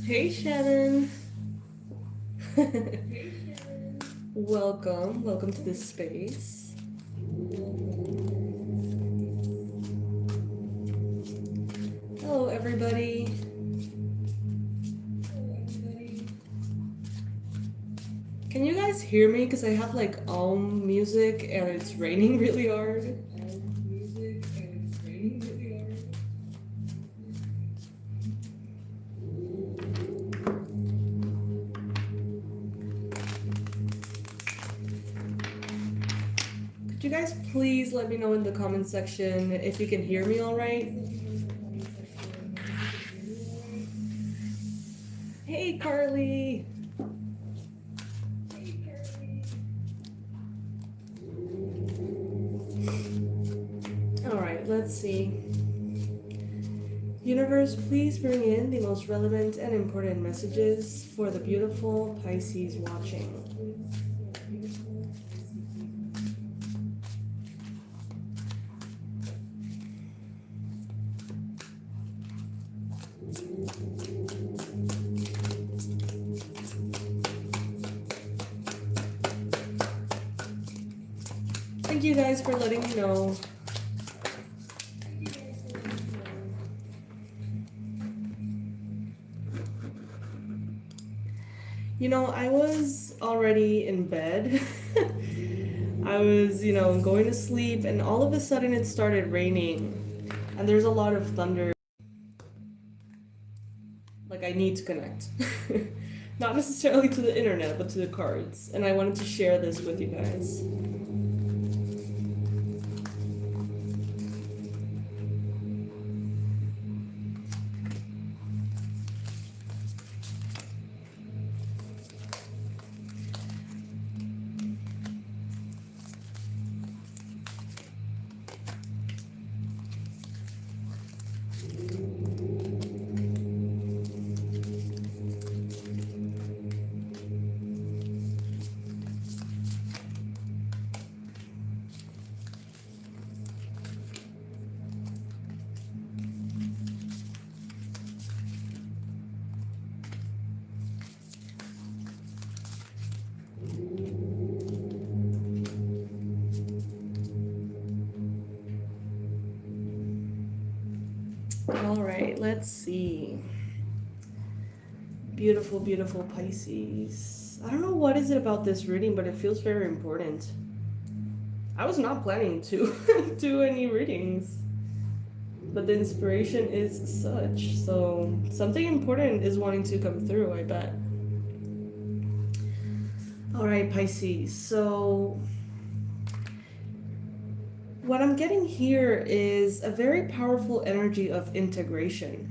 Hey Shannon. Welcome to this space. Hello everybody. Can you guys hear me? Because I have like music and it's raining really hard. Could you guys please let me know in the comment section if you can hear me all right? Hey Carly. All right, let's see. Universe, please bring in the most relevant and important messages for the beautiful Pisces watching. Thank you guys for letting me know. You know, I was already in bed. I was, going to sleep, and all of a sudden it started raining. And there's a lot of thunder. Like, I need to connect. Not necessarily to the internet, but to the cards. And I wanted to share this with you guys. All right, let's see. Beautiful, beautiful Pisces. I don't know what is it about this reading, but it feels very important. I was not planning to do any readings, but the inspiration is such. So something important is wanting to come through, I bet. All right, Pisces. So what I'm getting here is a very powerful energy of integration.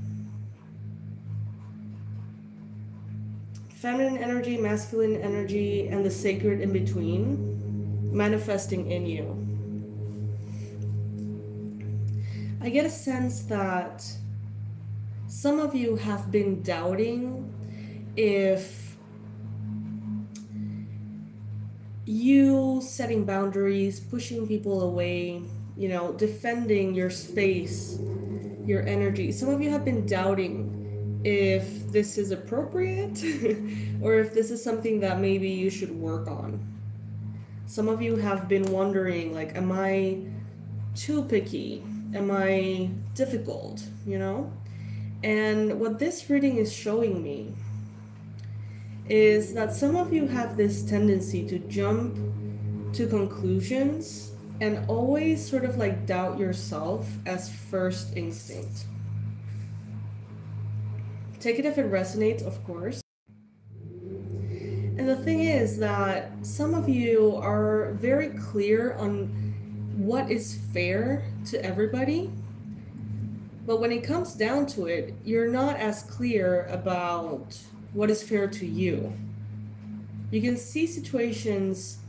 Feminine energy, masculine energy, and the sacred in between manifesting in you. I get a sense that some of you have been doubting if you setting boundaries, pushing people away, defending your space, your energy. Some of you have been doubting if this is appropriate or if this is something that maybe you should work on. Some of you have been wondering, like, am I too picky? Am I difficult? And what this reading is showing me is that some of you have this tendency to jump to conclusions and always sort of like doubt yourself as first instinct. Take it if it resonates, of course. And the thing is that some of you are very clear on what is fair to everybody, but when it comes down to it, you're not as clear about what is fair to you. You can see situations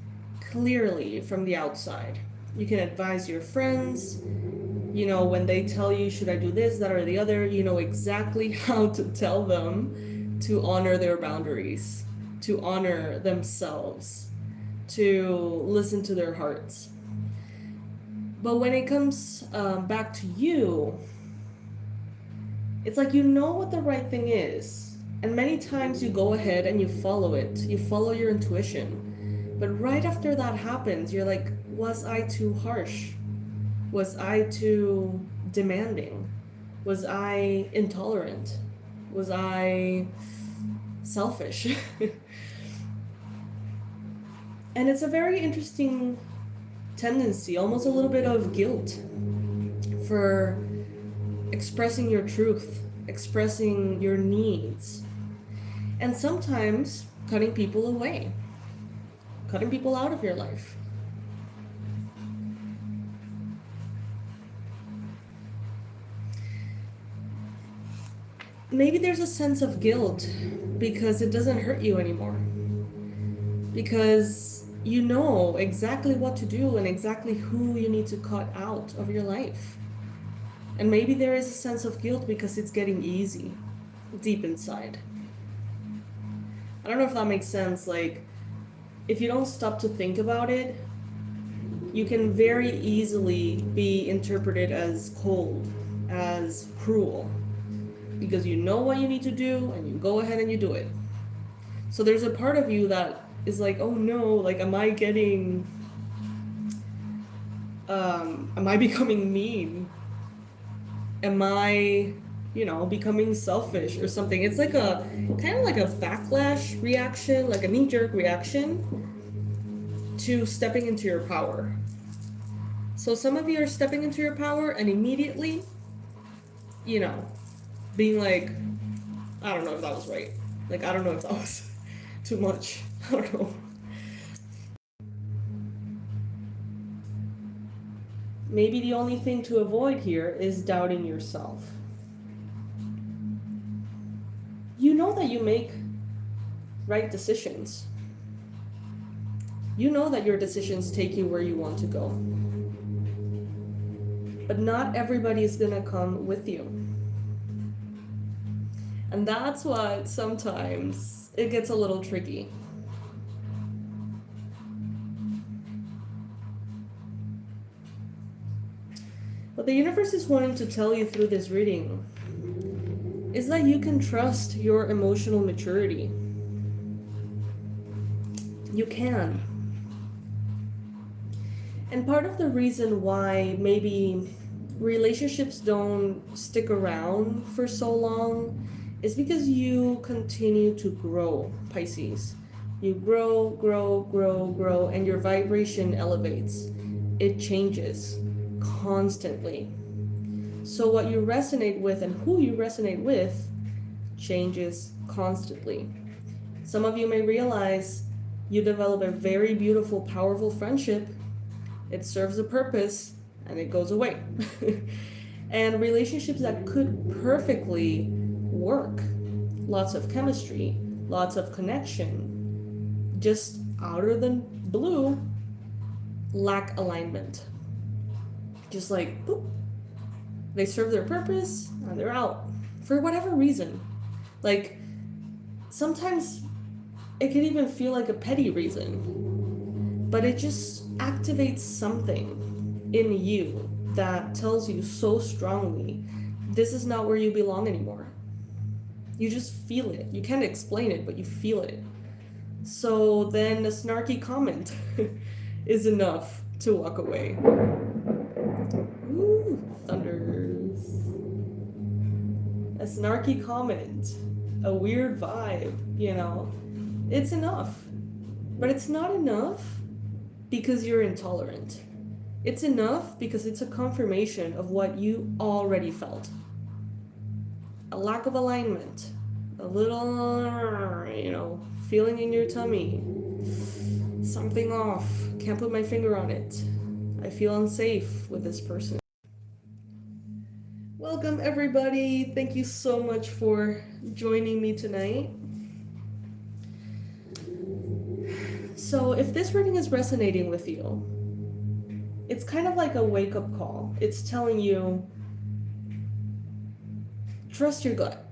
clearly from the outside. You can advise your friends, when they tell you, should I do this, that, or the other, you know exactly how to tell them to honor their boundaries, to honor themselves, to listen to their hearts. But when it comes back to you, it's like you know what the right thing is, And many times you go ahead and you follow it. You follow your intuition. But right after that happens, you're like, was I too harsh? Was I too demanding? Was I intolerant? Was I selfish? And it's a very interesting tendency, almost a little bit of guilt for expressing your truth, expressing your needs, and sometimes cutting people away, cutting people out of your life. Maybe there's a sense of guilt because it doesn't hurt you anymore. Because you know exactly what to do and exactly who you need to cut out of your life. And maybe there is a sense of guilt because it's getting easy deep inside. I don't know if that makes sense. Like, if you don't stop to think about it, you can very easily be interpreted as cold, as cruel, because you know what you need to do and you go ahead and you do it. So there's a part of you that is like, oh no, like, am I becoming mean? Am I, becoming selfish or something? It's like a kind of like a backlash reaction, like a knee-jerk reaction to stepping into your power. So some of you are stepping into your power and immediately, being like, I don't know if that was right. Like, I don't know if that was too much. I don't know. Maybe the only thing to avoid here is doubting yourself. You know that you make right decisions. You know that your decisions take you where you want to go. But not everybody is gonna come with you. And that's why sometimes it gets a little tricky. What the universe is wanting to tell you through this reading is that you can trust your emotional maturity. You can. And part of the reason why maybe relationships don't stick around for so long is because you continue to grow, Pisces. You grow, and your vibration elevates. It changes constantly. So what you resonate with and who you resonate with changes constantly. Some of you may realize you develop a very beautiful, powerful friendship. It serves a purpose and it goes away. And relationships that could perfectly work, lots of chemistry, lots of connection, just out of the blue, lack alignment. Just like, boop, they serve their purpose and they're out for whatever reason. Like, sometimes it can even feel like a petty reason, but it just activates something in you that tells you so strongly, this is not where you belong anymore. You just feel it. You can't explain it, but you feel it. So then a snarky comment is enough to walk away. Ooh, thunders. A snarky comment, a weird vibe, it's enough. But it's not enough because you're intolerant. It's enough because it's a confirmation of what you already felt. A lack of alignment, a little, feeling in your tummy, something off, can't put my finger on it. I feel unsafe with this person. Welcome everybody. Thank you so much for joining me tonight. So if this reading is resonating with you, it's kind of like a wake-up call. It's telling you, trust your gut.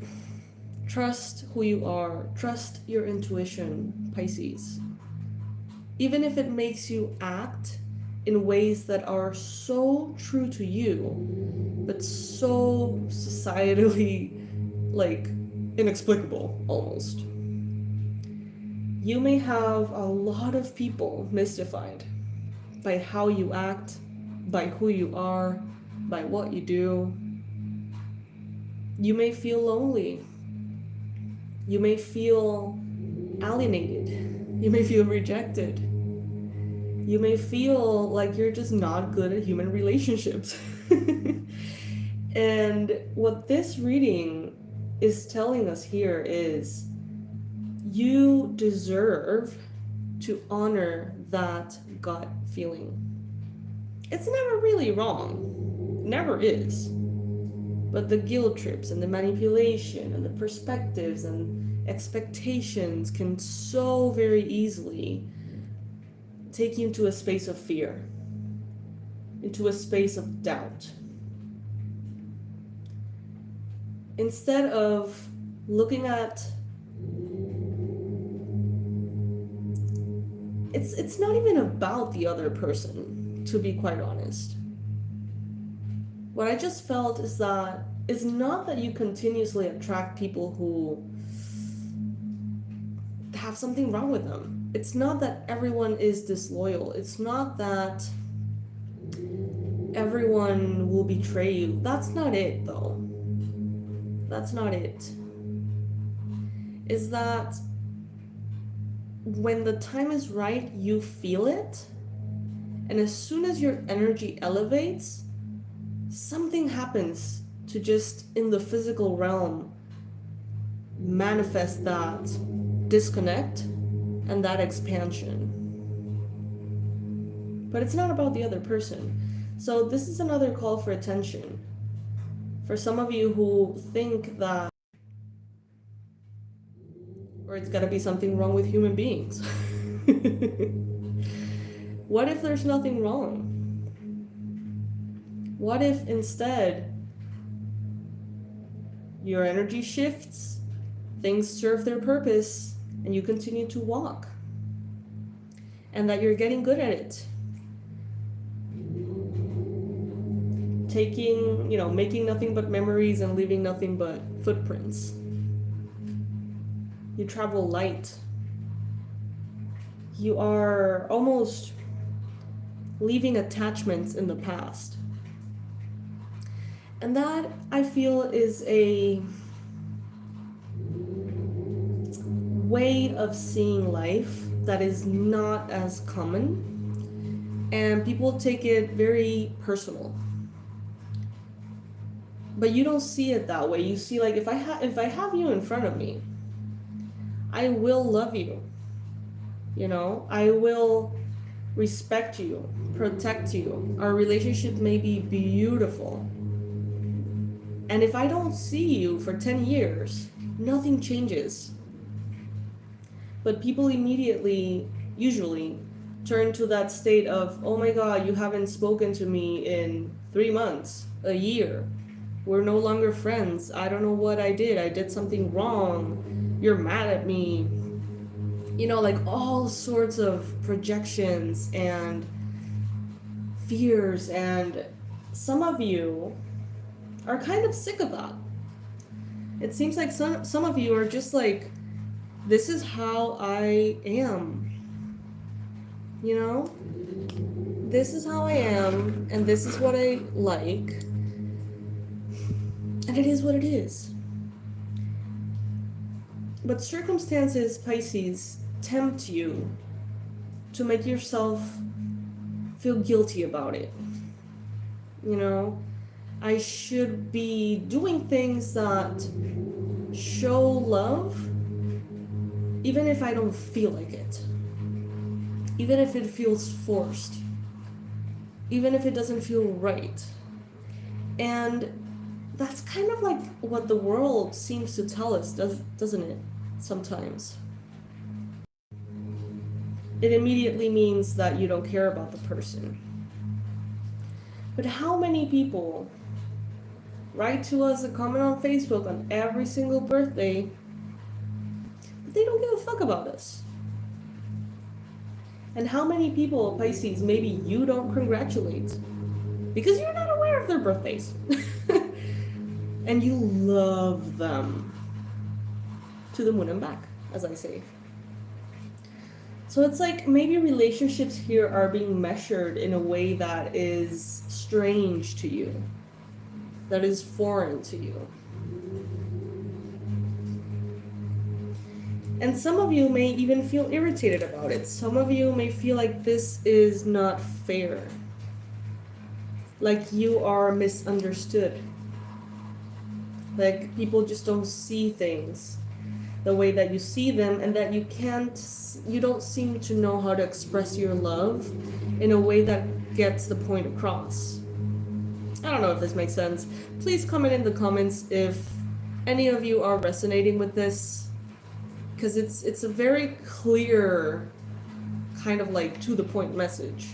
Trust who you are. Trust your intuition, Pisces. Even if it makes you act in ways that are so true to you, but so societally, inexplicable almost. You may have a lot of people mystified by how you act, by who you are, by what you do. You may feel lonely. You may feel alienated. You may feel rejected. You may feel like you're just not good at human relationships. And what this reading is telling us here is you deserve to honor that gut feeling. It's never really wrong. Never is. But the guilt trips and the manipulation and the perspectives and expectations can so very easily take you into a space of fear, into a space of doubt. Instead of looking at it's not even about the other person, to be quite honest. What I just felt is that it's not that you continuously attract people who have something wrong with them. It's not that everyone is disloyal. It's not that everyone will betray you. That's not it, though. That's not it. Is that when the time is right, you feel it, and as soon as your energy elevates, something happens to just in the physical realm manifest that disconnect and that expansion. But it's not about the other person. So this is another call for attention. For some of you who think that, or it's gotta be something wrong with human beings. What if there's nothing wrong? What if instead your energy shifts, things serve their purpose, and you continue to walk? And that you're getting good at it. Making nothing but memories and leaving nothing but footprints. You travel light. You are almost leaving attachments in the past. And that, I feel, is a way of seeing life that is not as common. And people take it very personal. But you don't see it that way. You see, like, if I have you in front of me, I will love you. I will respect you, protect you. Our relationship may be beautiful. And if I don't see you for 10 years, nothing changes. But people immediately, usually, turn to that state of, oh my God, you haven't spoken to me in 3 months, a year. We're no longer friends. I don't know what I did. I did something wrong. You're mad at me. Like all sorts of projections and fears. And some of you are kind of sick of that. It seems like some of you are just like, this is how I am. This is how I am, and this is what I like. And it is what it is. But circumstances, Pisces, tempt you to make yourself feel guilty about it. I should be doing things that show love, even if I don't feel like it. Even if it feels forced. Even if it doesn't feel right. And that's kind of like what the world seems to tell us, doesn't it? Sometimes. It immediately means that you don't care about the person. But how many people write to us and comment on Facebook on every single birthday, but they don't give a fuck about us? And how many people, Pisces, maybe you don't congratulate because you're not aware of their birthdays? And you love them. to the moon and back, as I say. So it's like maybe relationships here are being measured in a way that is strange to you, that is foreign to you. And some of you may even feel irritated about it. Some of you may feel like this is not fair, like you are misunderstood, like people just don't see things the way that you see them, and that you don't seem to know how to express your love in a way that gets the point across. I don't know if this makes sense. Please comment in the comments if any of you are resonating with this, because it's a very clear kind of like to the point message.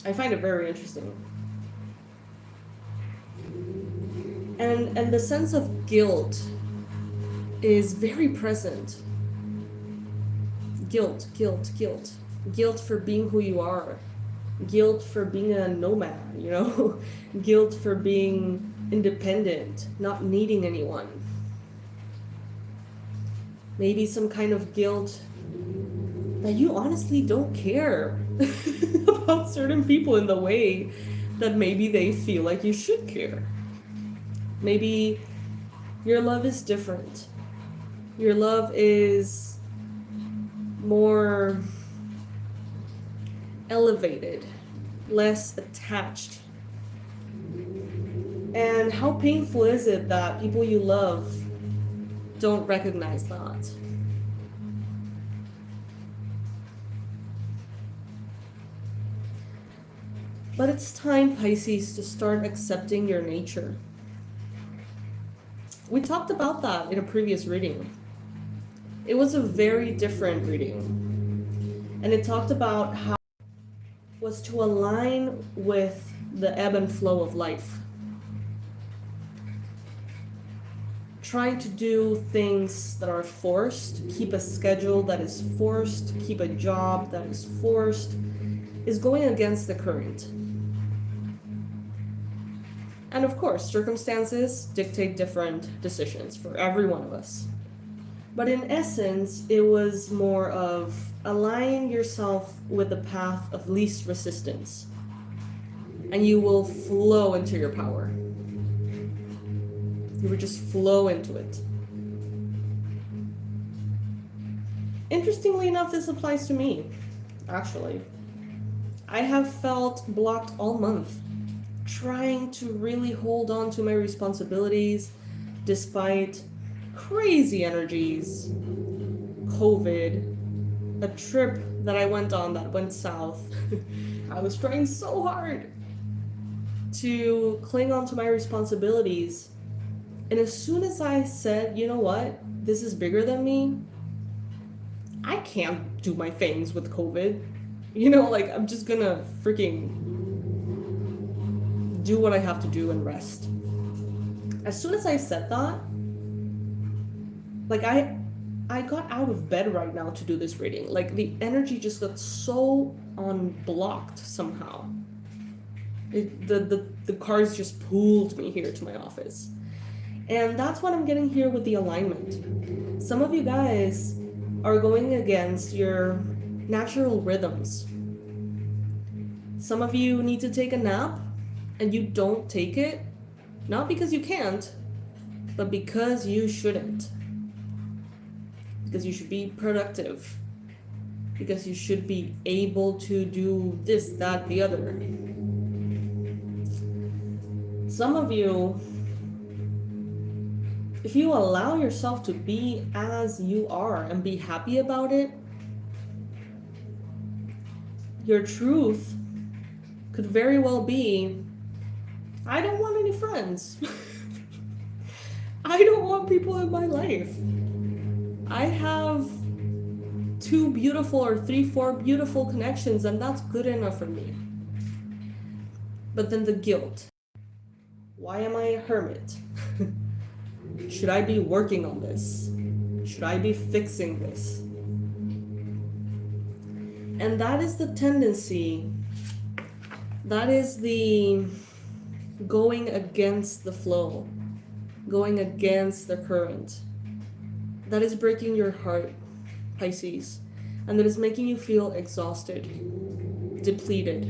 I find it very interesting. And the sense of guilt is very present. Guilt. Guilt for being who you are. Guilt for being a nomad, you know? Guilt for being independent, not needing anyone. Maybe some kind of guilt that you honestly don't care about certain people in the way that maybe they feel like you should care. Maybe your love is different. Your love is more elevated, less attached. And how painful is it that people you love don't recognize that? But it's time, Pisces, to start accepting your nature. We talked about that in a previous reading. It was a very different reading. And it talked about how it was to align with the ebb and flow of life. Trying to do things that are forced, keep a schedule that is forced, keep a job that is forced, is going against the current. And of course, circumstances dictate different decisions for every one of us. But in essence, it was more of align yourself with the path of least resistance, and you will flow into your power. You would just flow into it. Interestingly enough, this applies to me, actually. I have felt blocked all month, trying to really hold on to my responsibilities despite crazy energies, COVID, a trip that I went on that went south. I was trying so hard to cling on to my responsibilities. And as soon as I said, you know what, this is bigger than me, I can't do my things with COVID. You know, like I'm just gonna freaking do what I have to do and rest. As soon as I said that, like I got out of bed right now to do this reading. Like the energy just got so unblocked somehow. The cards just pulled me here to my office. And that's what I'm getting here with the alignment. Some of you guys are going against your natural rhythms. Some of you need to take a nap and you don't take it, not because you can't, but because you shouldn't. Because you should be productive. Because you should be able to do this, that, the other. Some of you, if you allow yourself to be as you are and be happy about it, your truth could very well be, I don't want any friends. I don't want people in my life. I have 2 beautiful or 3, 4 beautiful connections, and that's good enough for me. But then the guilt. Why am I a hermit? Should I be working on this? Should I be fixing this? And that is the tendency. That is the going against the flow, going against the current. that is breaking your heart, Pisces, and that is making you feel exhausted, depleted.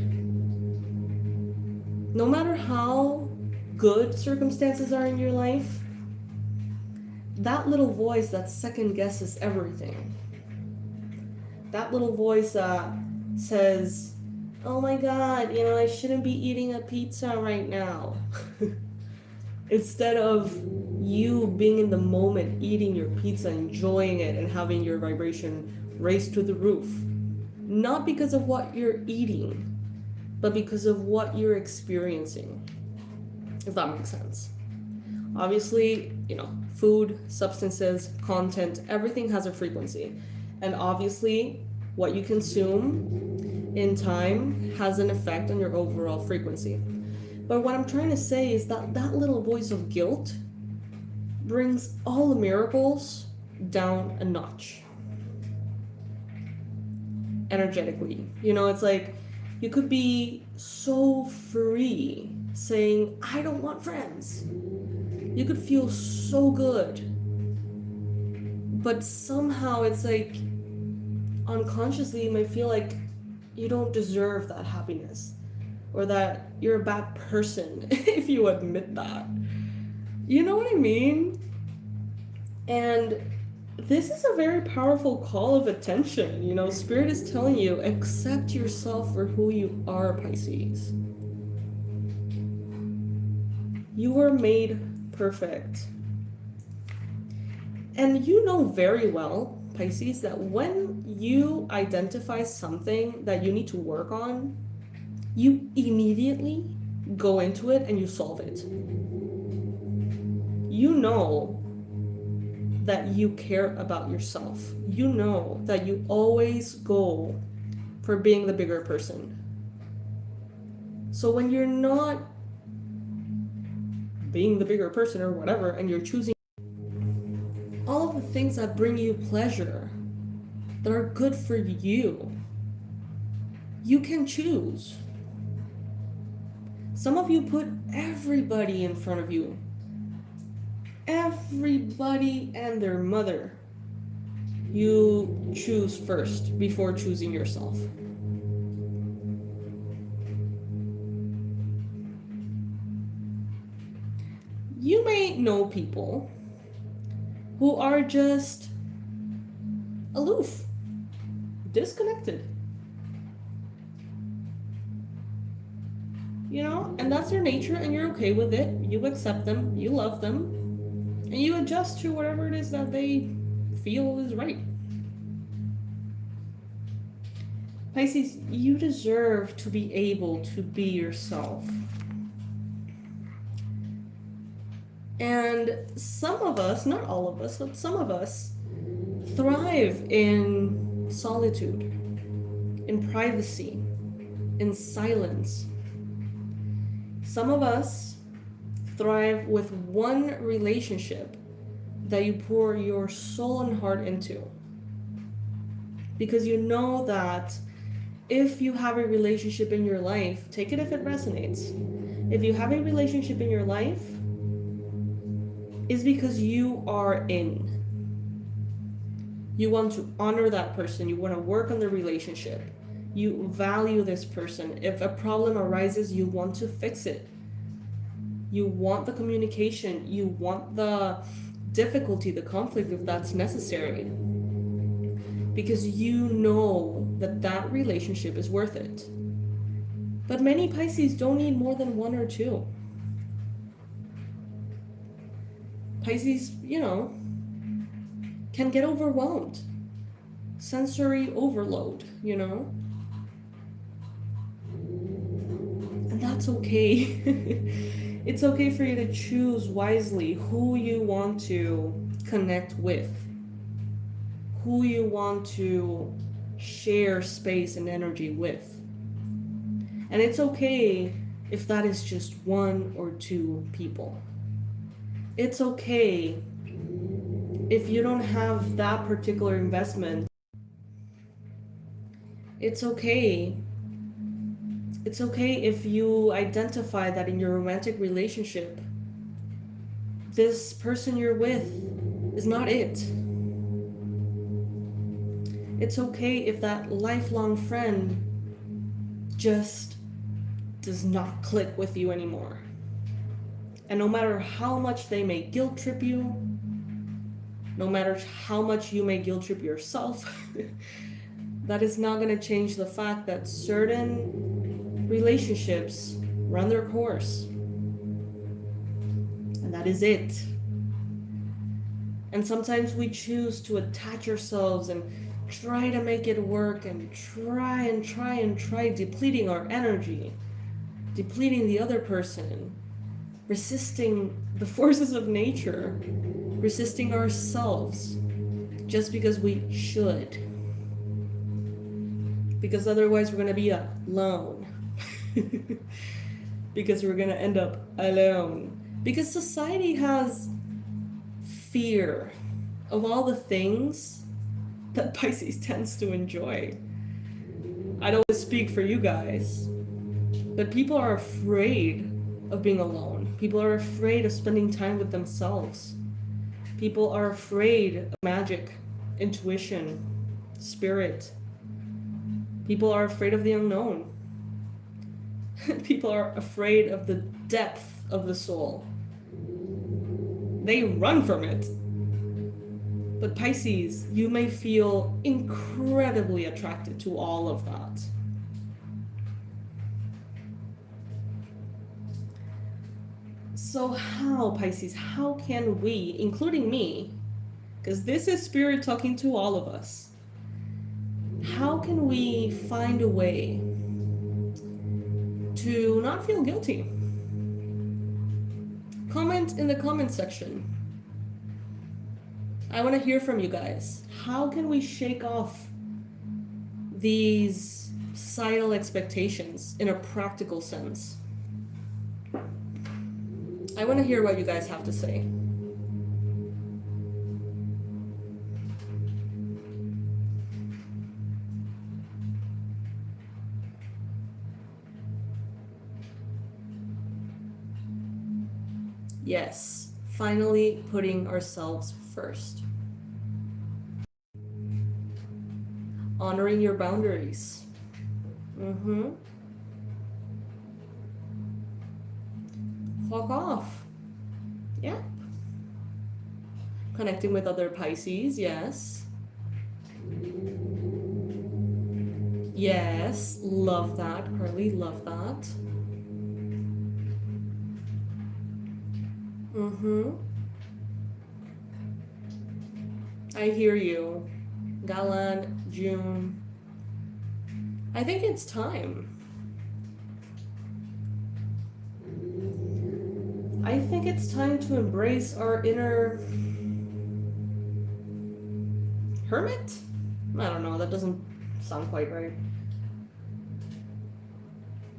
No matter how good circumstances are in your life, that little voice that second guesses everything, that little voice that says, oh my god, I shouldn't be eating a pizza right now. Instead of you being in the moment, eating your pizza, enjoying it, and having your vibration raise to the roof. Not because of what you're eating, but because of what you're experiencing. If that makes sense. Obviously, food, substances, content, everything has a frequency. And obviously, what you consume in time has an effect on your overall frequency. But what I'm trying to say is that that little voice of guilt brings all the miracles down a notch. Energetically. It's like you could be so free saying, I don't want friends. You could feel so good. But somehow it's like unconsciously you might feel like you don't deserve that happiness. Or that you're a bad person if you admit that. You know what I mean? And this is a very powerful call of attention. Spirit is telling you, accept yourself for who you are, Pisces. You were made perfect. And you know very well, Pisces, that when you identify something that you need to work on, you immediately go into it and you solve it. You know that you care about yourself. You know that you always go for being the bigger person. So when you're not being the bigger person or whatever, and you're choosing all of the things that bring you pleasure, that are good for you, you can choose. Some of you put everybody in front of you. Everybody and their mother. You choose first before choosing yourself. You may know people who are just aloof, disconnected. And that's their nature, and you're okay with it. You accept them, you love them, and you adjust to whatever it is that they feel is right. Pisces, you deserve to be able to be yourself. And some of us, not all of us, but some of us thrive in solitude, in privacy, in silence. Some of us thrive with one relationship that you pour your soul and heart into. Because you know that if you have a relationship in your life, take it if it resonates. If you have a relationship in your life, it's because you are in. You want to honor that person. You want to work on the relationship. You value this person. If a problem arises, you want to fix it. You want the communication. You want the difficulty, the conflict, if that's necessary. Because you know that that relationship is worth it. But many Pisces don't need more than one or two. Pisces, can get overwhelmed. Sensory overload, And that's okay. It's okay for you to choose wisely who you want to connect with, who you want to share space and energy with. And it's okay if that is just one or two people. It's okay if you don't have that particular investment. It's okay. It's okay if you identify that in your romantic relationship, this person you're with is not it. It's okay if that lifelong friend just does not click with you anymore. And no matter how much they may guilt trip you, no matter how much you may guilt trip yourself, that is not going to change the fact that certain relationships run their course. And that is it. And sometimes we choose to attach ourselves and try to make it work and try, depleting our energy, depleting the other person, resisting the forces of nature, resisting ourselves, just because we should. Because otherwise we're going to be alone. Because we're going to end up alone. Because society has fear of all the things that Pisces tends to enjoy. I don't speak for you guys, but people are afraid of being alone. People are afraid of spending time with themselves. People are afraid of magic, intuition, spirit. People are afraid of the unknown. People are afraid of the depth of the soul. They run from it. But Pisces, you may feel incredibly attracted to all of that. So how, Pisces, how can we, including me, because this is Spirit talking to all of us, how can we find a way to not feel guilty? Comment in the comment section. I want to hear from you guys. How can we shake off these societal expectations in a practical sense? I want to hear what you guys have to say. Yes, finally putting ourselves first. Honoring your boundaries. Fuck off. Yeah. Connecting with other Pisces, yes. Yes, love that, Carly, love that. I hear you. Galan, June. I think it's time. I think it's time to embrace our inner hermit? I don't know, that doesn't sound quite right.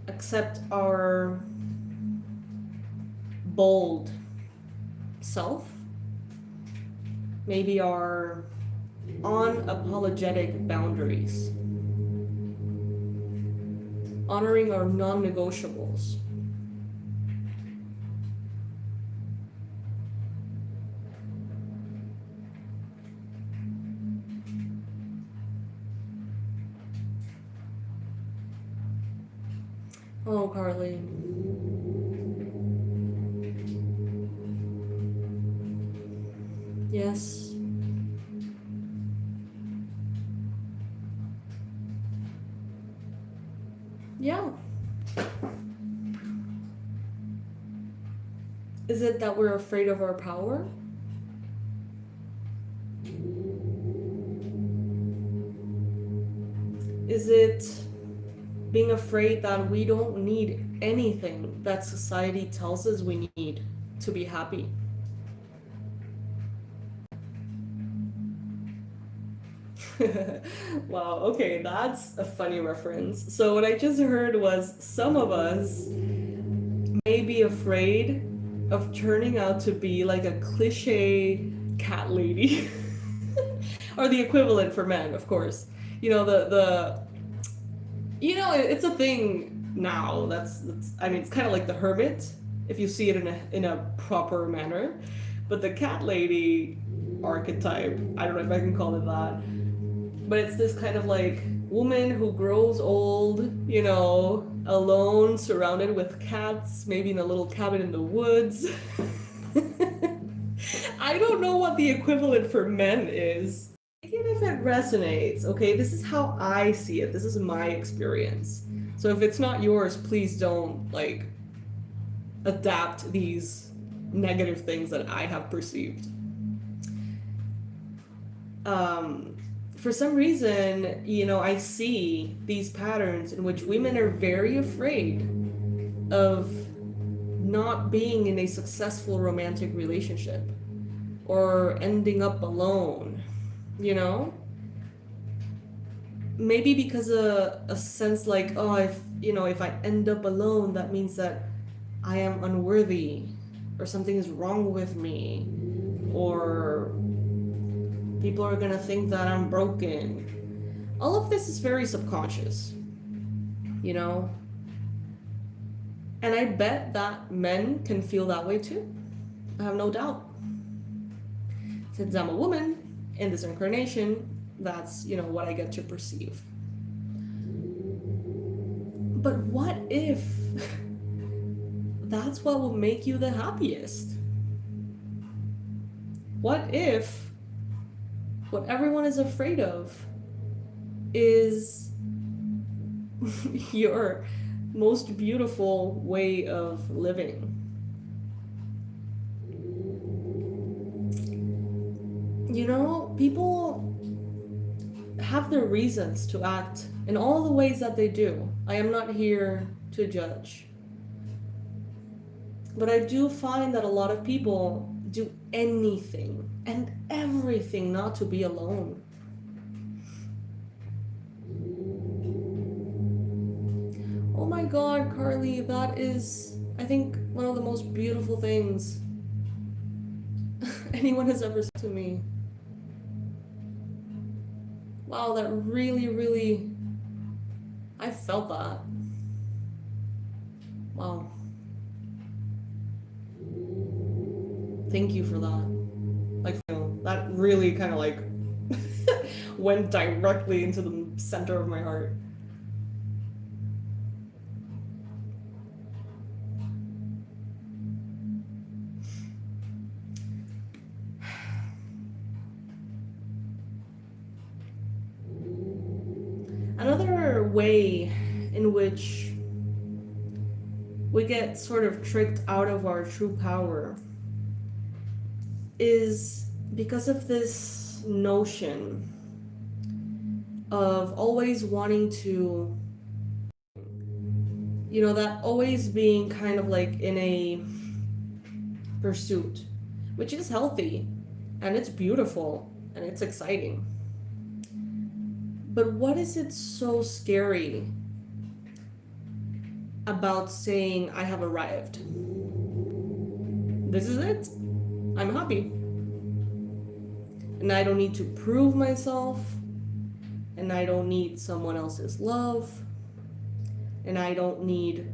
Accept our bold self, maybe our unapologetic boundaries, honoring our non-negotiables. Oh, Carly. Yes. Yeah. Is it that we're afraid of our power? Is it being afraid that we don't need anything that society tells us we need to be happy? Wow, okay, that's a funny reference. So what I just heard was some of us may be afraid of turning out to be like a cliche cat lady. Or the equivalent for men, of course. You know, it's a thing now. That's I mean, it's kind of like the hermit if you see it in a proper manner. But the cat lady archetype, I don't know if I can call it that, but it's this kind of like woman who grows old, you know, alone, surrounded with cats, maybe in a little cabin in the woods. I don't know what the equivalent for men is. Take it if it resonates, okay? This is how I see it. This is my experience. So if it's not yours, please don't, like, adapt these negative things that I have perceived. For some reason, you know, I see these patterns in which women are very afraid of not being in a successful romantic relationship or ending up alone, you know? Maybe because of a sense like, oh, if I end up alone, that means that I am unworthy or something is wrong with me, or people are gonna think that I'm broken. All of this is very subconscious, you know? And I bet that men can feel that way too. I have no doubt. Since I'm a woman in this incarnation, that's, you know, what I get to perceive. But what if that's what will make you the happiest? What if what everyone is afraid of is your most beautiful way of living? You know, people have their reasons to act in all the ways that they do. I am not here to judge. But I do find that a lot of people do anything and everything not to be alone. Oh my God, Carly, that is, I think, one of the most beautiful things anyone has ever said to me. Wow, that really, really, I felt that. Wow. Thank you for that. Like, you know, that really kind of like went directly into the center of my heart. Another way in which we get sort of tricked out of our true power is because of this notion of always wanting to, you know, that always being kind of like in a pursuit, which is healthy and it's beautiful and it's exciting. But what is it so scary about saying I have arrived? This is it. I'm happy. And I don't need to prove myself. And I don't need someone else's love. And I don't need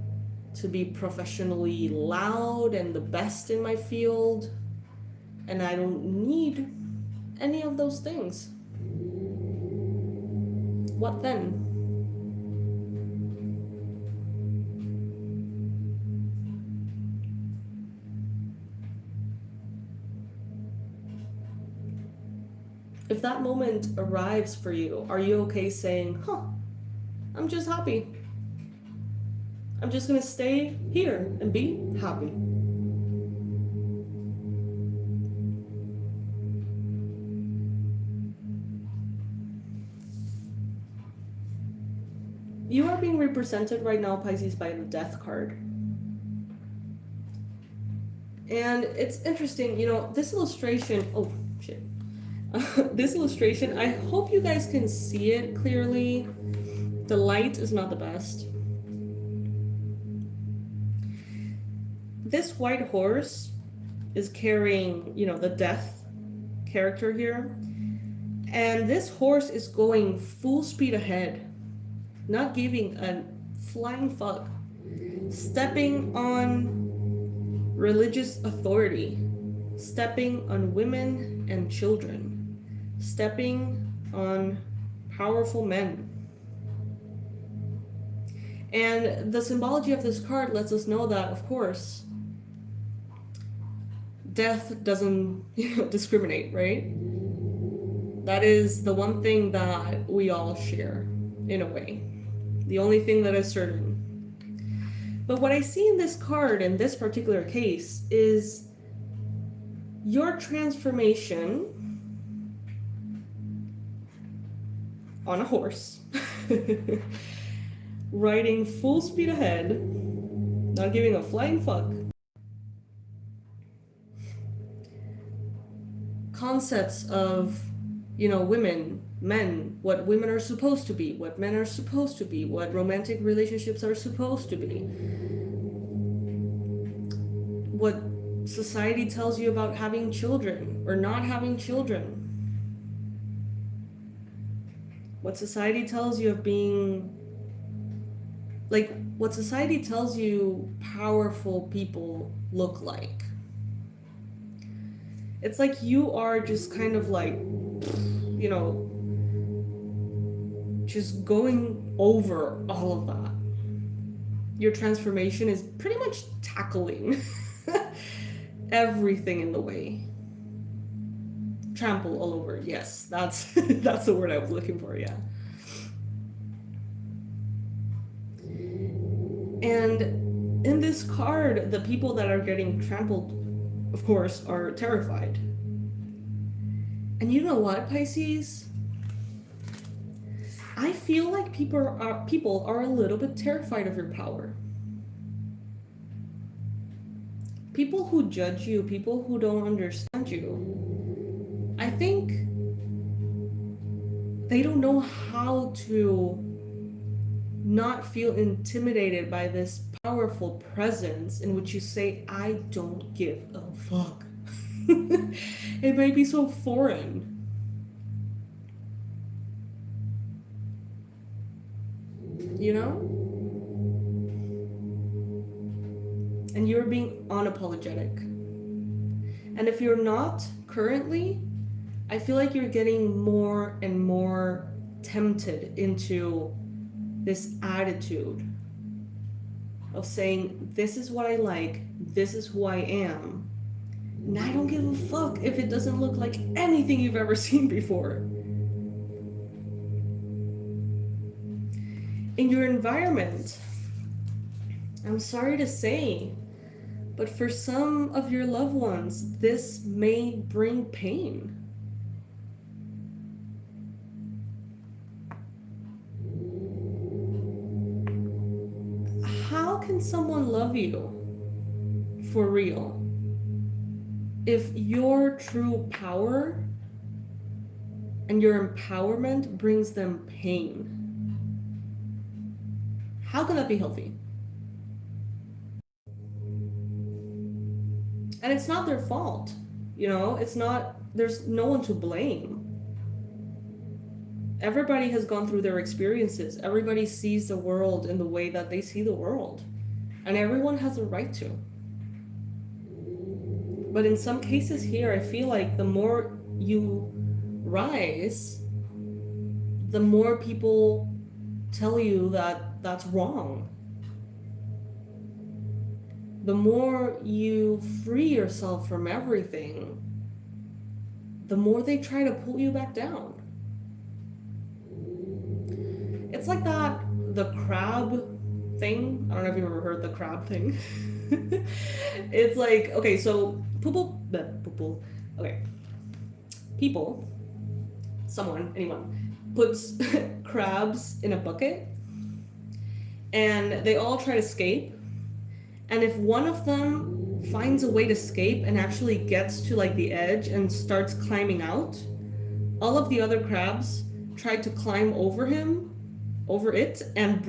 to be professionally loud and the best in my field. And I don't need any of those things. What then? If that moment arrives for you, are you okay saying, I'm just happy. I'm just gonna stay here and be happy. You are being represented right now, Pisces, by the Death card. And it's interesting, you know, this illustration, oh shit. This illustration, I hope you guys can see it clearly. The light is not the best. This white horse is carrying, you know, the Death character here. And this horse is going full speed ahead, not giving a flying fuck, stepping on religious authority, stepping on women and children, stepping on powerful men. And the symbology of this card lets us know that, of course, death doesn't discriminate, right? That is the one thing that we all share, in a way. The only thing that is certain. But what I see in this card, in this particular case, is your transformation on a horse, riding full speed ahead, not giving a flying fuck. Concepts of, women, men, what women are supposed to be, what men are supposed to be, what romantic relationships are supposed to be, what society tells you about having children or not having children, what society tells you of being, what society tells you powerful people look like. It's like you are just kind of just going over all of that. Your transformation is pretty much tackling everything in the way. Trample all over. Yes, that's that's the word I was looking for, yeah. And in this card, the people that are getting trampled, of course, are terrified. And you know what, Pisces? I feel like people are a little bit terrified of your power. People who judge you, people who don't understand you, I think they don't know how to not feel intimidated by this powerful presence in which you say, I don't give a fuck. It may be so foreign. And you're being unapologetic. And if you're not currently, I feel like you're getting more and more tempted into this attitude of saying, this is what I like, this is who I am, and I don't give a fuck if it doesn't look like anything you've ever seen before. In your environment, I'm sorry to say, but for some of your loved ones, this may bring pain. How can someone love you for real if your true power and your empowerment brings them pain? How can that be healthy? And it's not their fault, there's no one to blame. Everybody has gone through their experiences. Everybody sees the world in the way that they see the world. And everyone has a right to. But in some cases here, I feel like the more you rise, the more people tell you that that's wrong. The more you free yourself from everything, the more they try to pull you back down. It's like the crab thing. I don't know if you've ever heard the crab thing. It's like, okay, so anyone puts crabs in a bucket and they all try to escape. And if one of them finds a way to escape and actually gets to the edge and starts climbing out, all of the other crabs try to climb over it, and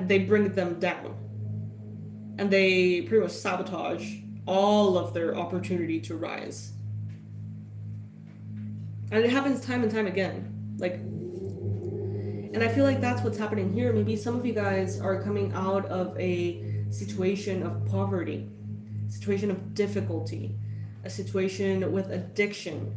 they bring them down. And they pretty much sabotage all of their opportunity to rise. And it happens time and time again. And I feel like that's what's happening here. Maybe some of you guys are coming out of a situation of poverty, a situation of difficulty, a situation with addiction.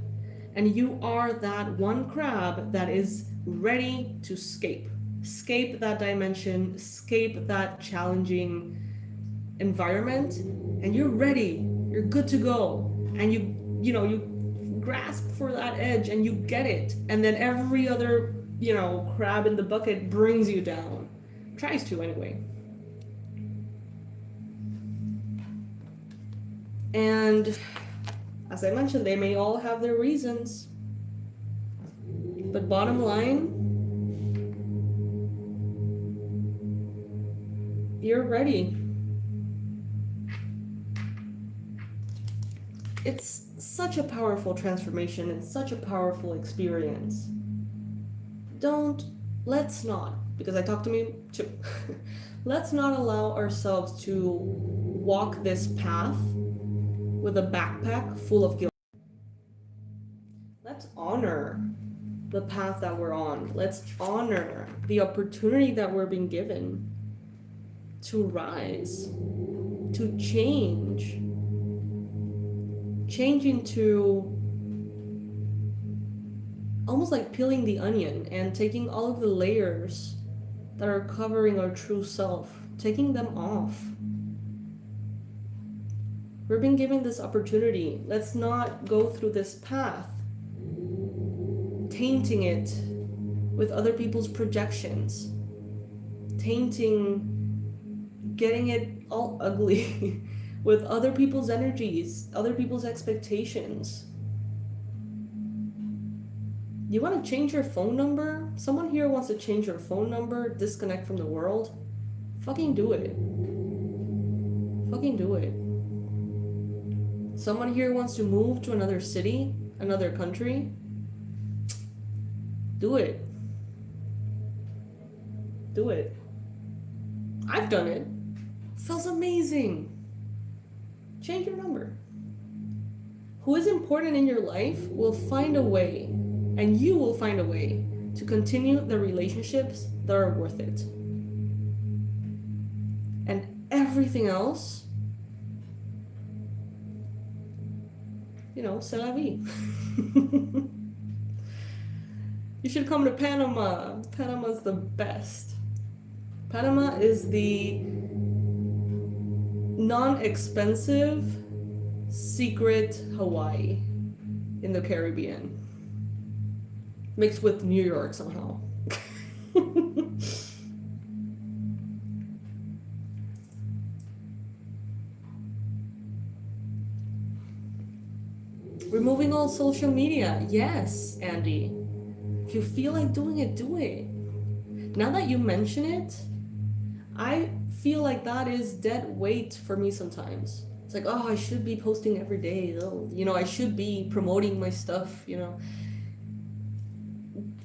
And you are that one crab that is ready to escape. Escape that dimension, escape that challenging environment, and you're ready. You're good to go. And you grasp for that edge and you get it. And then every other, crab in the bucket brings you down. Tries to anyway. And as I mentioned, they may all have their reasons. But bottom line, you're ready. It's such a powerful transformation and such a powerful experience. Let's not, because I talk to me too, let's not allow ourselves to walk this path with a backpack full of guilt. Let's honor the path that we're on. Let's honor the opportunity that we're being given to rise, to change into almost like peeling the onion and taking all of the layers that are covering our true self, taking them off. We're being given this opportunity. Let's not go through this path tainting it with other people's projections, getting it all ugly with other people's energies, other people's expectations. You want to change your phone number? Someone here wants to change your phone number, disconnect from the world? Fucking do it. Fucking do it. Someone here wants to move to another city, another country? Do it. Do it. I've done it. It feels amazing. Change your number. Who is important in your life will find a way, and you will find a way to continue the relationships that are worth it. And everything else, c'est la vie. You should come to Panama. Panama's the best. Panama is the non-expensive secret Hawaii in the Caribbean, mixed with New York somehow. Removing all social media. Yes, Andy. If you feel like doing it, do it. Now that you mention it, I feel like that is dead weight for me sometimes. It's like, I should be posting every day. I should be promoting my stuff,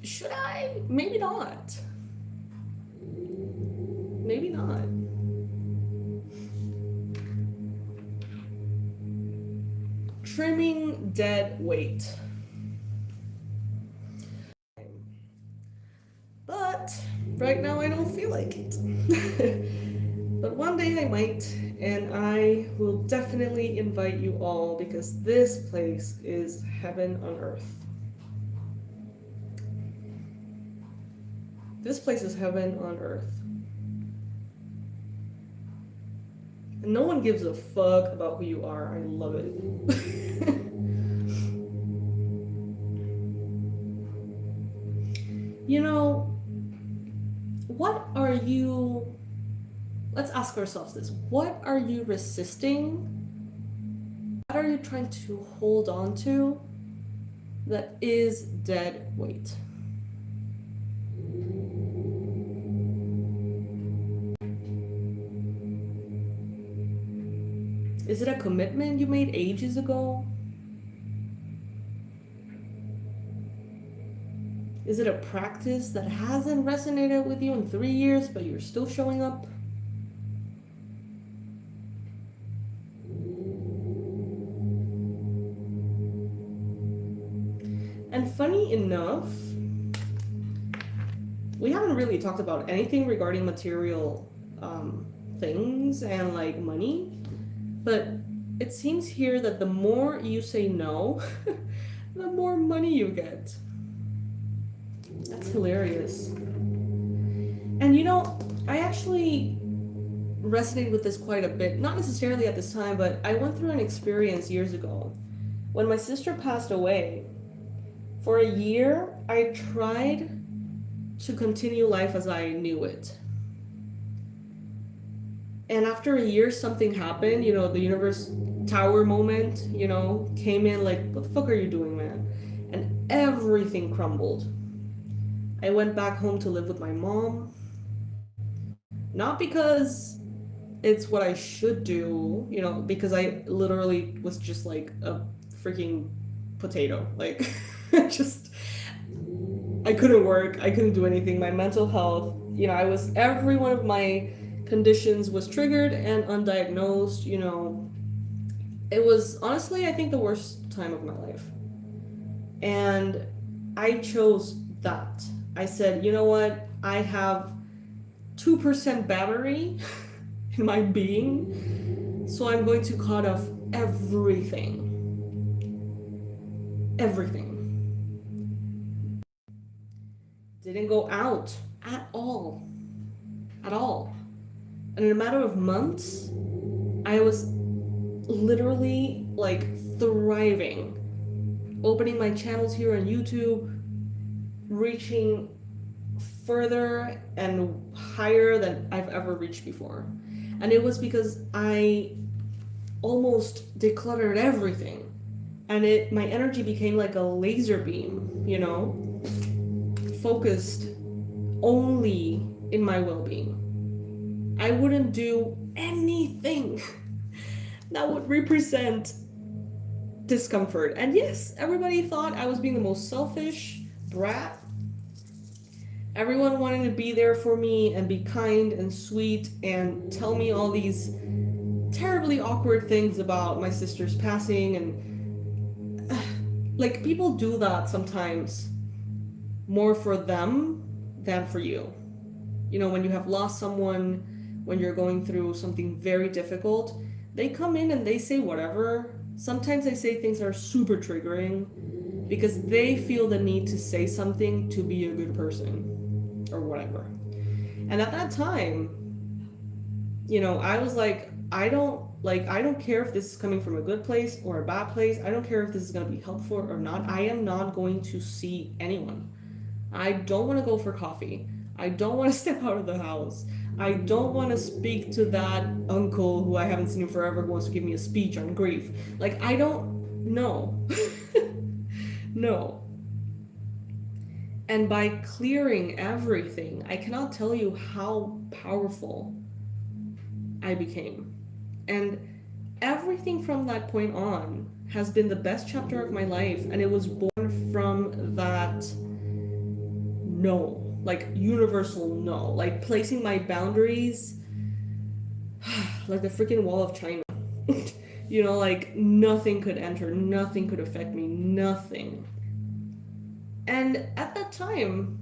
Should I? Maybe not. Maybe not. Trimming dead weight. But right now I don't feel like it. But one day I might, and I will definitely invite you all, because this place is heaven on earth. This place is heaven on earth. And no one gives a fuck about who you are. I love it. Let's ask ourselves this. What are you resisting? What are you trying to hold on to that is dead weight? Is it a commitment you made ages ago? Is it a practice that hasn't resonated with you in 3 years, but you're still showing up? And funny enough, we haven't really talked about anything regarding material things and like money, but it seems here that the more you say no, the more money you get. That's hilarious. And you know, I actually resonated with this quite a bit. Not necessarily at this time, but I went through an experience years ago. When my sister passed away, for a year, I tried to continue life as I knew it. And after a year, something happened, you know, the universe tower moment, you know, came in like, what the fuck are you doing, man? And everything crumbled. I went back home to live with my mom. Not because it's what I should do, you know, because I literally was just like a freaking potato. Like, just, I couldn't work, I couldn't do anything. My mental health, you know, every one of my conditions was triggered and undiagnosed, you know. It was honestly, I think, the worst time of my life. And I chose that. I said, you know what? I have 2% battery in my being, so I'm going to cut off everything. Everything. Didn't go out at all. At all. And in a matter of months, I was literally like thriving. Opening my channels here on YouTube, reaching further and higher than I've ever reached before. And it was because I almost decluttered everything. And my energy became like a laser beam, you know, focused only in my well-being. I wouldn't do anything that would represent discomfort. And yes, everybody thought I was being the most selfish brat. Everyone wanted to be there for me and be kind and sweet and tell me all these terribly awkward things about my sister's passing. And like, people do that sometimes more for them than for you. You know, when you have lost someone, when you're going through something very difficult, they come in and they say whatever. Sometimes they say things that are super triggering because they feel the need to say something to be a good person or whatever. And at that time, you know, I was like, I don't care if this is coming from a good place or a bad place. I don't care if this is going to be helpful or not. I am not going to see anyone. I don't want to go for coffee. I don't want to step out of the house. I don't want to speak to that uncle who I haven't seen in forever who wants to give me a speech on grief. Like, I don't know. No. And by clearing everything, I cannot tell you how powerful I became. And everything from that point on has been the best chapter of my life, and it was born from that no. Like, universal no. Like, placing my boundaries like the freaking wall of China. You know, like, nothing could enter, nothing could affect me, nothing. And at that time,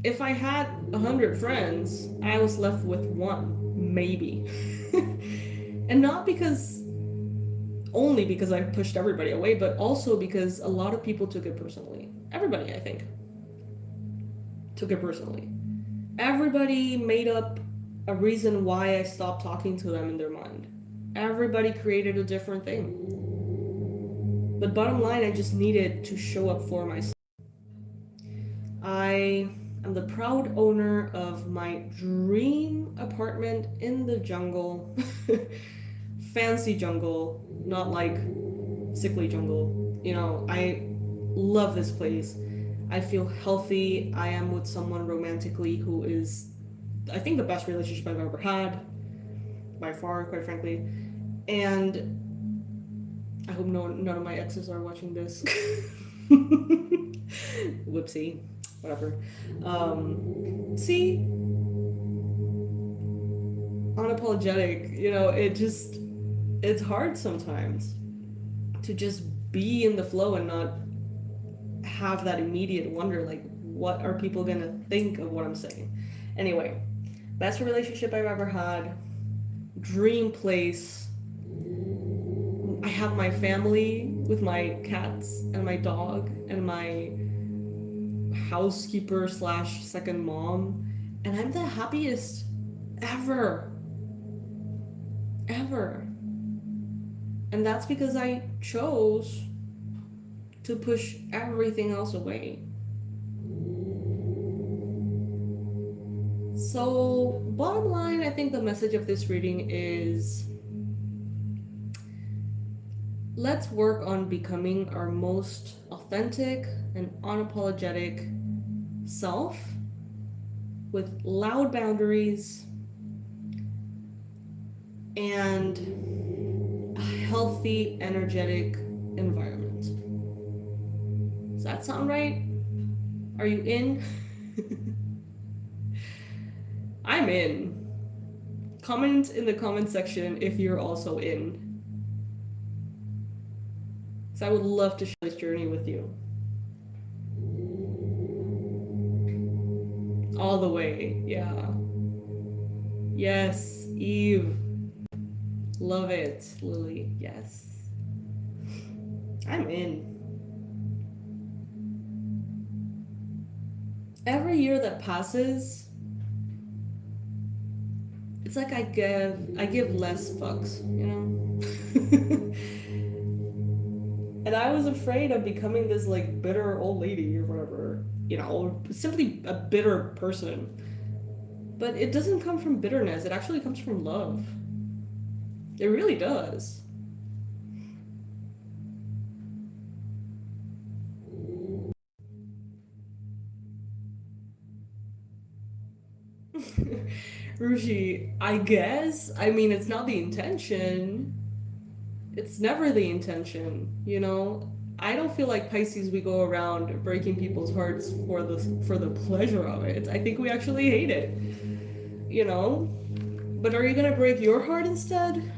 if I had 100 friends, I was left with one, maybe. And not only because I pushed everybody away, but also because a lot of people took it personally. Everybody, I think, took it personally. Everybody made up a reason why I stopped talking to them in their mind. Everybody created a different thing. But bottom line, I just needed to show up for myself. I am the proud owner of my dream apartment in the jungle. Fancy jungle, not like sickly jungle. You know, I love this place. I feel healthy. I am with someone romantically who is, I think, the best relationship I've ever had, by far, quite frankly. And I hope none of my exes are watching this. Whoopsie, whatever. See, unapologetic. You know, it's hard sometimes to just be in the flow and not have that immediate wonder, like, what are people gonna think of what I'm saying? Anyway, best relationship I've ever had, dream place. I have my family, with my cats and my dog and my housekeeper slash second mom, and I'm the happiest ever. Ever. And that's because I chose to push everything else away. So, bottom line, I think the message of this reading is let's work on becoming our most authentic and unapologetic self with loud boundaries and a healthy, energetic environment. Does that sound right? Are you in? I'm in. Comment in the comment section if you're also in. Because I would love to share this journey with you. All the way, yeah. Yes, Eve. Love it, Lily. Yes. I'm in. Every year that passes, it's like I give less fucks, you know? And I was afraid of becoming this like bitter old lady or whatever, you know, or simply a bitter person. But it doesn't come from bitterness, it actually comes from love. It really does. Rushi, I guess. I mean, it's not the intention. It's never the intention, you know? I don't feel like Pisces we go around breaking people's hearts for the pleasure of it. I think we actually hate it. You know? But are you gonna break your heart instead?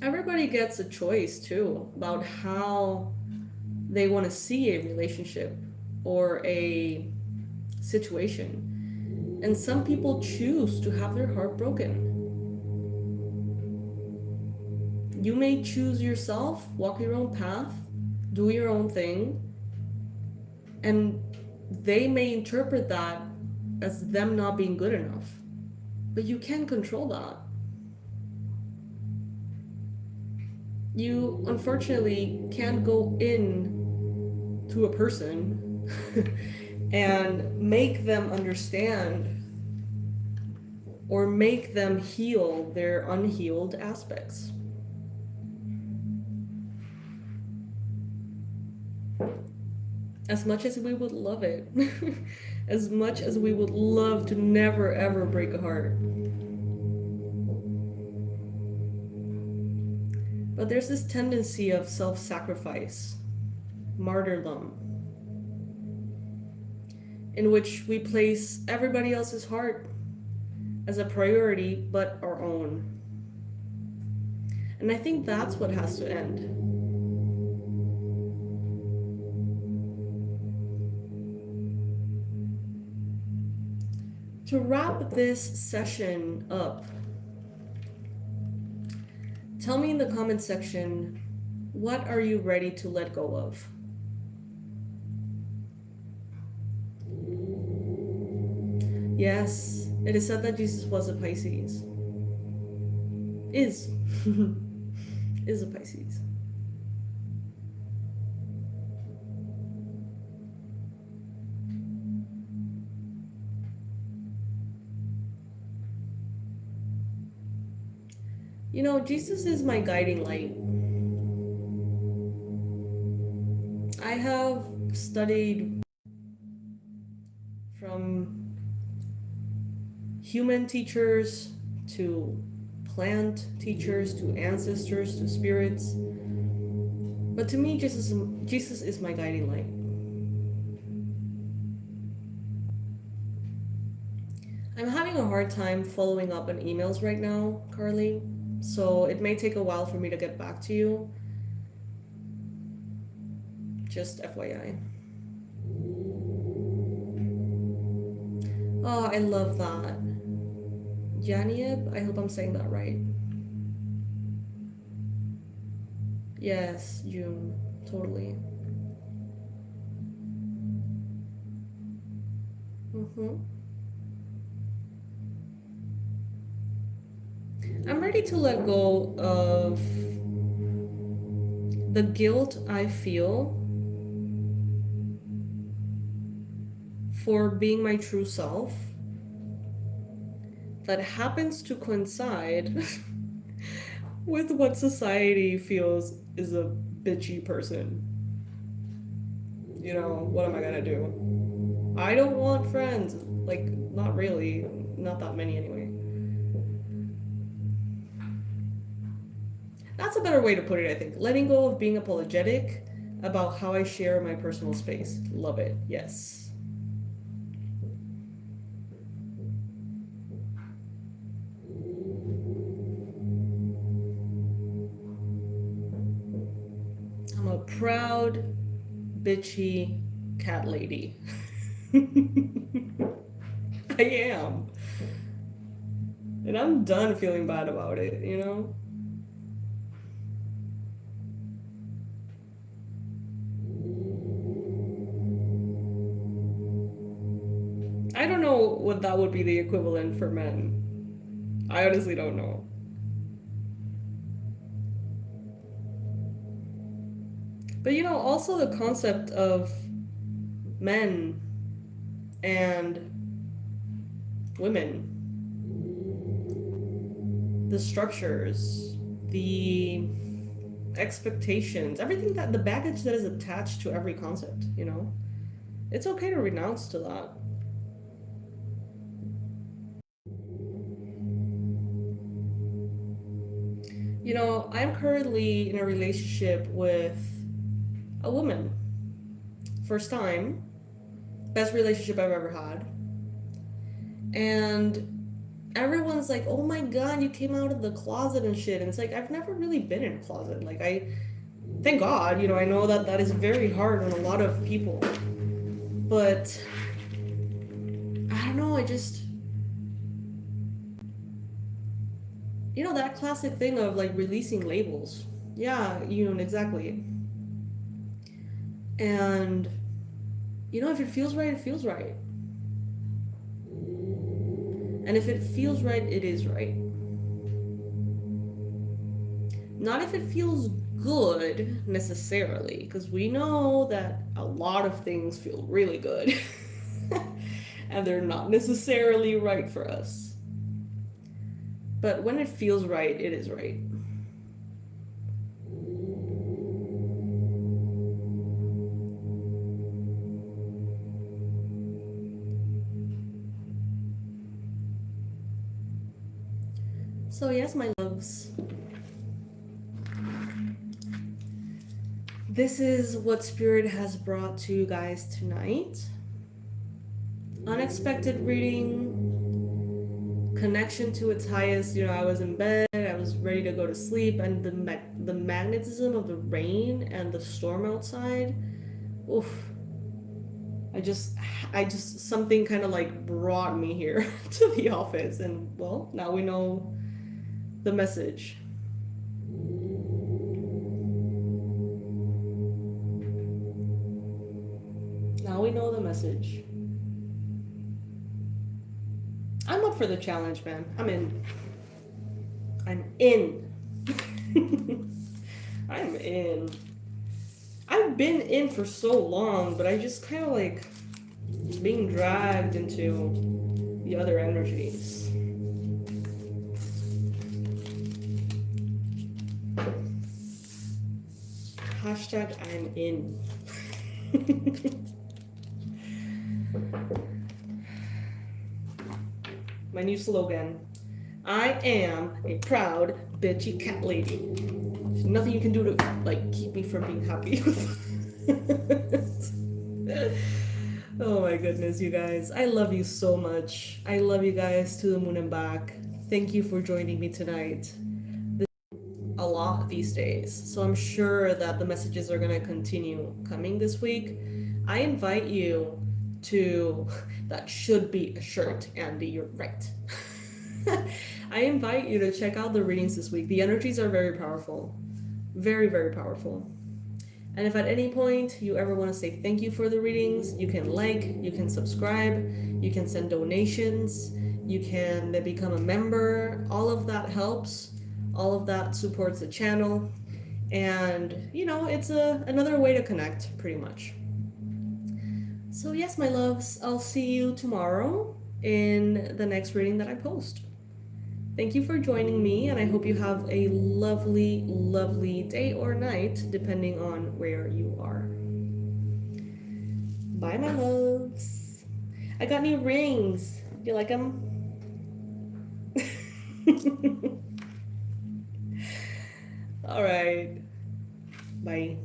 Everybody gets a choice too about how they want to see a relationship or a situation. And some people choose to have their heart broken. You may choose yourself, walk your own path, do your own thing, and they may interpret that as them not being good enough. But you can't control that. You unfortunately can't go in to a person and make them understand or make them heal their unhealed aspects. As much as we would love it, as much as we would love to never ever break a heart. But there's this tendency of self-sacrifice, martyrdom, in which we place everybody else's heart as a priority but our own. And I think that's what has to end. To wrap this session up, tell me in the comment section, what are you ready to let go of? Yes, it is said that Jesus was a Pisces. Is. Is a Pisces. You know, Jesus is my guiding light. I have studied from human teachers to plant teachers to ancestors to spirits. But to me, Jesus is my guiding light. I'm having a hard time following up on emails right now, Carly. So it may take a while for me to get back to you. Just FYI. Oh, I love that. Janib, I hope I'm saying that right. Yes, June. Totally. Mm-hmm. I'm ready to let go of the guilt I feel for being my true self that happens to coincide with what society feels is a bitchy person. You know, what am I gonna do? I don't want friends. Like, not really. Not that many anyway. That's a better way to put it, I think. Letting go of being apologetic about how I share my personal space. Love it. Yes. I'm a proud, bitchy cat lady. I am. And I'm done feeling bad about it, you know? I don't know what that would be the equivalent for men. I honestly don't know. But you know, also the concept of men and women, the structures, the expectations, everything that the baggage that is attached to every concept, you know? It's okay to renounce to that. You know, I'm currently in a relationship with a woman. First time, best relationship I've ever had. And everyone's like, "Oh my god, you came out of the closet and shit." And it's like I've never really been in a closet. Like I thank God, you know, I know that that is very hard on a lot of people. But I don't know, I just you know that classic thing of like releasing labels. Yeah, you know exactly. And you know if it feels right, it feels right. And if it feels right, it is right. Not if it feels good necessarily, because we know that a lot of things feel really good and they're not necessarily right for us. But when it feels right, it is right. So, yes, my loves, this is what Spirit has brought to you guys tonight. Unexpected reading, connection to its highest. You know, I was in bed, I was ready to go to sleep, and the magnetism of the rain and the storm outside. Oof. I just, I just something kind of like brought me here to the office, and well, now we know the message. Now we know the message. I'm up for the challenge, man. I'm in. I'm in. I'm in. I've been in for so long, but I just kind of like being dragged into the other energies. Hashtag I'm in. My new slogan. I am a proud, bitchy cat lady. There's nothing you can do to like keep me from being happy. Oh my goodness, you guys. I love you so much. I love you guys to the moon and back. Thank you for joining me tonight. This a lot these days. So I'm sure that the messages are going to continue coming this week. I invite you to that should be a shirt, Andy, you're right. I invite you to check out the readings this week. The energies are very powerful. Very, very powerful. And if at any point you ever want to say thank you for the readings, you can like, you can subscribe, you can send donations, you can become a member. All of that helps. All of that supports the channel. And, it's another way to connect, pretty much. So, yes, my loves, I'll see you tomorrow in the next reading that I post. Thank you for joining me, and I hope you have a lovely, lovely day or night, depending on where you are. Bye, my loves. I got new rings. Do you like them? All right. Bye.